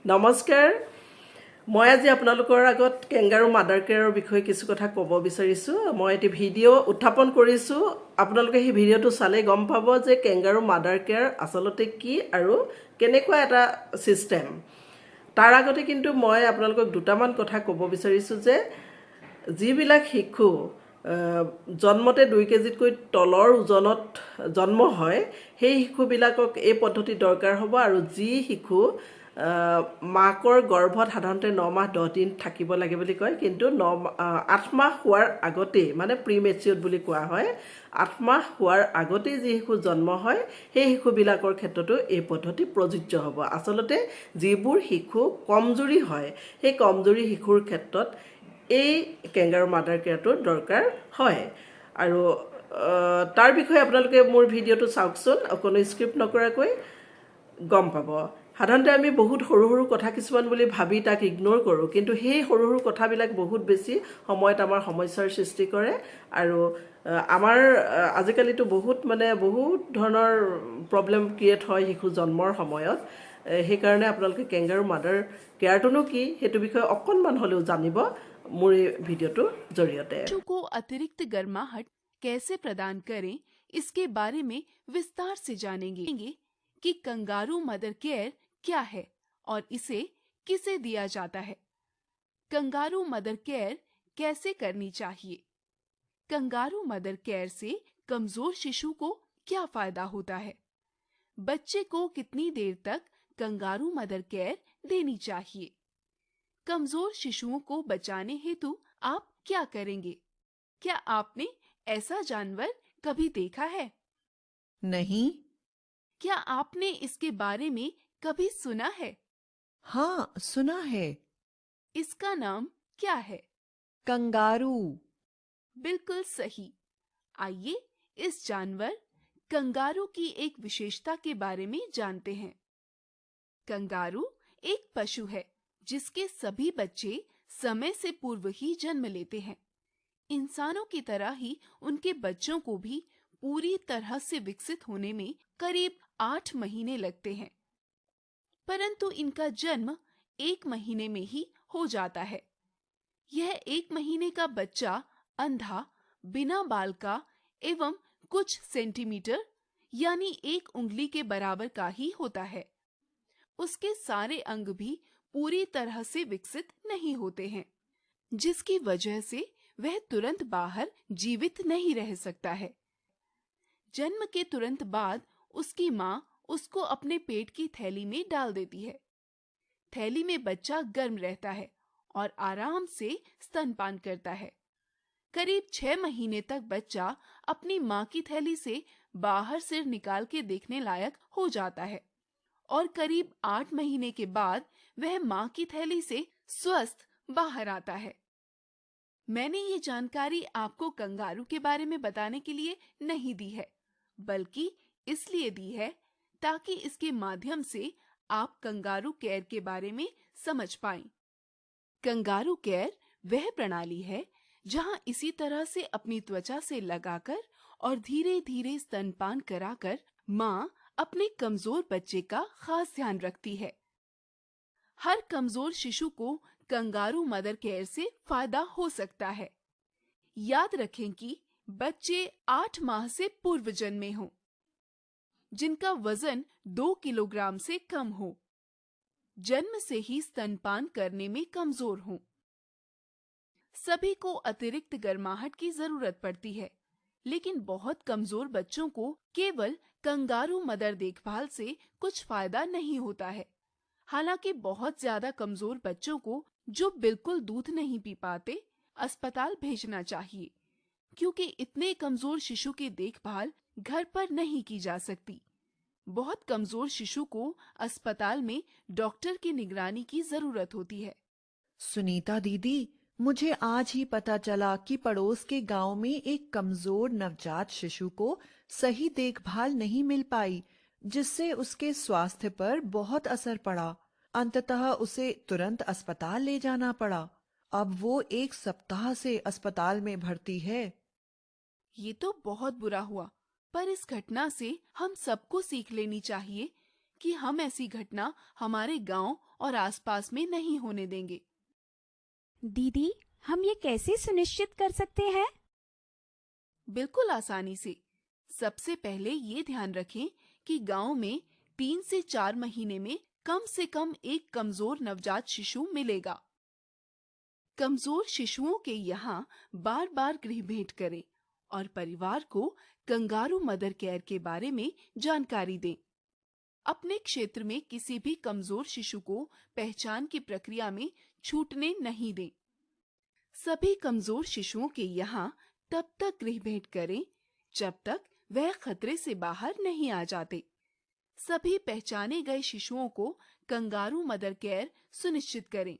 নমস্কাৰ মই আজি আপোনালোকৰ আগত কেংগাৰু মাদাৰ কেয়াৰৰ বিষয়ে কিছু কথা ক'ব বিচাৰিছো মই এটি ভিডিঅ' উত্থাপন কৰিছো আপোনালোকে এই ভিডিঅ'টো চালে গম পাব যে কেংগাৰু মাদাৰ কেয়াৰ আসলতে কি আৰু কেনেকুৱা এটা সিস্টেম তাৰ আগতে কিন্তু মই আপোনালোকক দুটামান কথা ক'ব বিচাৰিছো যে যিবিলাক শিশু জন্মতে 2 কেজিতকৈ তলৰ ওজনত জন্ম হয় সেই শিশুবিলাকক এই পদ্ধতি দৰকাৰ হ'ব আৰু যি শিশু মাকৰ গৰ্ভত সাধাৰণতে 9 মাহ 10 দিন থাকিব লাগে বুলি কয় কিন্তু 8 মাহ হোৱাৰ আগতে মানে প্ৰিমেচিউৰ বুলি কোৱা হয় 8 মাহ হোৱাৰ আগতে যি শিশু জন্ম হয় সেই শিশুবিলাকৰ ক্ষেত্ৰতো এই পদ্ধতি প্ৰযোজ্য হ'ব আসলতে যিবোৰ শিশু কমজোৰি হয় সেই কমজোৰি শিশুৰ ক্ষেত্ৰত এই কেংগাৰু মাদাৰ কেয়াৰটো দৰকাৰ হয় আৰু তাৰ বিষয়ে আপোনালোকে মোৰ ভিডিঅ'টো চাওকচোন কোনো স্ক্ৰিপ্ট নকৰাকৈ গম পাব সাধাৰণতে আমি বহুত সৰু সৰু কথা কিছুমান বুলি ভাবি তাক ইগনোৰ কৰোঁ কিন্তু সেই সৰু সৰু কথাবিলাক বহুত বেছি সময়ত আমাৰ সমস্যাৰ সৃষ্টি কৰে আৰু আমাৰ আজিকালিতো বহুত ধৰণৰ প্ৰবলেম ক্ৰিয়েট হয় শিশু জন্মৰ সময়ত সেইকাৰণে আপোনালোকে কেংগাৰু মাদাৰ কেয়াৰটোনো কি সেইটো বিষয়ে অকণমান হ'লেও জানিব মোৰ এই ভিডিঅ'টোৰ জৰিয়তে बच्चों को अतिरिक्त गर्माहट कैसे प्रदान करें इसके बारे में विस्तार से जानेंगे कि कंगारू मदर केयर क्या है और इसे किसे दिया जाता है। कंगारू मदर केयर कैसे करनी चाहिए। कंगारू मदर केयर से कमजोर शिशु को क्या फायदा होता है। बच्चे को कितनी देर तक कंगारू मदर केयर देनी चाहिए। कमजोर शिशुओं को बचाने हेतु आप क्या करेंगे। क्या आपने ऐसा जानवर कभी देखा है। नहीं। क्या आपने इसके बारे में कभी सुना है। हाँ, सुना है। इसका नाम क्या है। कंगारू। बिल्कुल सही। आइए इस जानवर कंगारू की एक विशेषता के बारे में जानते हैं। कंगारू एक पशु है जिसके सभी बच्चे समय से पूर्व ही जन्म लेते हैं। इंसानों की तरह ही उनके बच्चों को भी पूरी तरह से विकसित होने में करीब 8 महीने लगते हैं, परंतु इनका जन्म 1 महीने में ही हो जाता है। यह 1 महीने का बच्चा अंधा, बिना बाल का एवं कुछ सेंटीमीटर यानी 1 उंगली के बराबर का ही होता है। उसके सारे अंग भी पूरी तरह से विकसित नहीं होते हैं, जिसकी वजह से वह तुरंत बाहर जीवित नहीं रह सकता है। जन्म के तुरंत बाद उसकी माँ उसको अपने पेट की थैली में डाल देती है। थैली में बच्चा गर्म रहता है और आराम से स्तनपान करता है। करीब 6 महीने तक बच्चा अपनी माँ की थैली से बाहर सिर निकाल के देखने लायक हो जाता है और करीब 8 महीने के बाद वह माँ की थैली से स्वस्थ बाहर आता है। मैंने ये जानकारी आपको कंगारू के बारे में बताने के लिए नहीं दी है, बल्कि इसलिए दी है ताकि इसके माध्यम से आप कंगारू केयर के बारे में समझ पाएं। कंगारू केयर वह प्रणाली है जहां इसी तरह से अपनी त्वचा से लगाकर और धीरे धीरे स्तनपान कराकर माँ अपने कमजोर बच्चे का खास ध्यान रखती है। हर कमजोर शिशु को कंगारू मदर केयर से फायदा हो सकता है। याद रखें कि बच्चे 8 माह से पूर्व जन्मे हों, जिनका वजन 2 किलोग्राम से कम हो, जन्म से ही स्तनपान करने में कमजोर हों। सभी को अतिरिक्त गर्माहट की जरूरत पड़ती है, लेकिन बहुत कमजोर बच्चों को केवल कंगारू मदर देखभाल से कुछ फायदा नहीं होता है। हालांकि बहुत ज्यादा कमजोर बच्चों को जो बिल्कुल दूध नहीं पी पाते, अस्पताल भेजना चाहिए, क्योंकि इतने कमजोर शिशु की देखभाल घर पर नहीं की जा सकती। बहुत कमजोर शिशु को अस्पताल में डॉक्टर की निगरानी की जरूरत होती है। सुनीता दीदी, मुझे आज ही पता चला कि पड़ोस के गांव में एक कमजोर नवजात शिशु को सही देखभाल नहीं मिल पाई, जिससे उसके स्वास्थ्य पर बहुत असर पड़ा। अंततः उसे तुरंत अस्पताल ले जाना पड़ा। अब वो 1 सप्ताह से अस्पताल में भर्ती है। ये तो बहुत बुरा हुआ, पर इस घटना से हम सबको सीख लेनी चाहिए कि हम ऐसी घटना हमारे गांव और आसपास में नहीं होने देंगे। दीदी, हम ये कैसे सुनिश्चित कर सकते हैं? बिल्कुल आसानी से। सबसे पहले ये ध्यान रखें कि गांव में 3 से 4 महीने में कम से कम एक कमजोर नवजात शिशु मिलेगा। कमजोर शिशुओं के यहाँ बार बार गृह भेंट करें और परिवार को कंगारू मदर केयर के बारे में जानकारी दें। अपने क्षेत्र में किसी भी कमजोर शिशु को पहचान की प्रक्रिया में छूटने नहीं दें। सभी कमजोर शिशुओं के यहाँ तब तक गृह भेंट करें जब तक वह खतरे से बाहर नहीं आ जाते। सभी पहचाने गए शिशुओं को कंगारू मदर केयर सुनिश्चित करें।